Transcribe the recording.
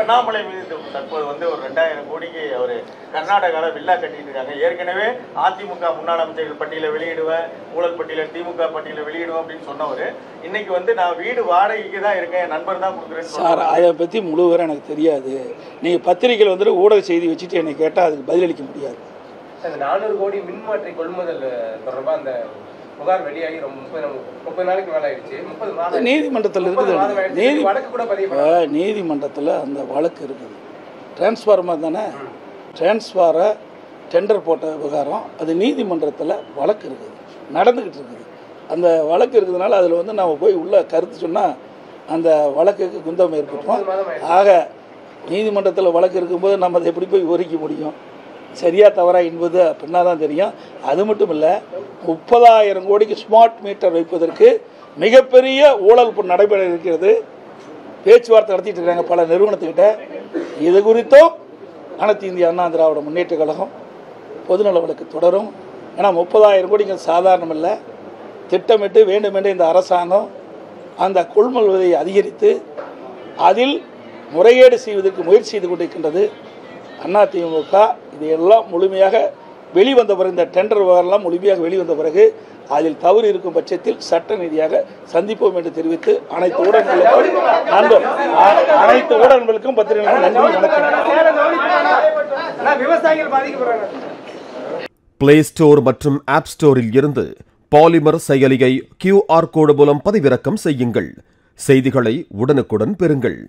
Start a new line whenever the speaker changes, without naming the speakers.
அண்ணாமலை மீது தற்போது வந்து ஒரு 2000 கோடிக்கு அவர் கர்நாடகாவில் வில்லா கட்டிட்டு இருக்காங்க. ஏற்கனவே அதிமுக முன்னாள் அமைச்சர்கள் பட்டியலை வெளியிடுவேன், ஊழல் பட்டியல திமுக பட்டியலை வெளியிடுவோம் அப்படின்னு சொன்னவர் இன்னைக்கு வந்து நான் வீடு வாடகைக்கு தான் இருக்கேன், என் நண்பர் தான் கொடுக்குறேன்
சார். அதை பற்றி முழுவதும் எனக்கு தெரியாது. நீங்கள் பத்திரிகையில் வந்துட்டு ஊடக செய்தி வச்சுட்டு என்னை கேட்டால் அதுக்கு பதிலளிக்க முடியாது.
400 கோடி மின்மாற்றி கொள்முதல் தொடர்பாக அந்த புகார் வெளியாகி 30 நாளைக்கு மேலே ஆயிடுச்சு. 30 மாதம்
நீதிமன்றத்தில் இருக்குது. நீதிமன்றத்தில் அந்த வழக்கு இருக்குது. டிரான்ஸ்ஃபார்மர் தானே, டிரான்ஸ்ஃபாரை டெண்டர் போட்ட விவகாரம் அது நீதிமன்றத்தில் வழக்கு இருக்குது, நடந்துக்கிட்டு இருக்குது. அந்த வழக்கு இருக்கிறதுனால அதில் வந்து நம்ம போய் உள்ள கருத்து சொன்னால் அந்த வழக்குக்கு குந்தம் ஏற்பட்டுரும். ஆக நீதிமன்றத்தில் வழக்கு இருக்கும்போது நம்ம அதை எப்படி போய் ஒதுக்க முடியும்? சரியா தவறா என்பது அப்படின்னா தான் தெரியும். அது மட்டும் இல்லை, 30,000 கோடிக்கு ஸ்மார்ட் மீட்டர் வைப்பதற்கு மிகப்பெரிய ஊழல் நடைபெற இருக்கிறது. பேச்சுவார்த்தை நடத்திட்டு இருக்காங்க பல நிறுவனத்துக்கிட்ட. இது குறித்தும் அனைத்து இந்திய அண்ணா திராவிட முன்னேற்ற கழகம் பொதுநல வழக்கு தொடரும். ஏன்னா 30,000 கோடிங்க சாதாரணம் இல்லை. திட்டமிட்டு வேண்டுமென்று இந்த அரசாங்கம் அந்த கொள்முதலை அதிகரித்து அதில் முறைகேடு செய்வதற்கு முயற்சி செய்து கொண்டிருக்கின்றது. அதிமுக இதையெல்லாம் முழுமையாக வெளிவந்த பிறகு, இந்த டெண்டர் விவகாரம்லாம் முழுமையாக வெளிவந்த பிறகு அதில் தவறு இருக்கும் பட்சத்தில் சட்ட ரீதியாக சந்திப்போம் என்று தெரிவித்து அனைத்து ஊடகங்களுக்கும் பத்திரிகைகளுக்கும் நன்றி, வணக்கம்.
பிளே ஸ்டோர் மற்றும் ஆப் ஸ்டோரில் இருந்து பாலிமர் செயலியை QR கோடு மூலம் பதிவிறக்கம் செய்யுங்கள். செய்திகளை உடனுக்குடன் பெறுங்கள்.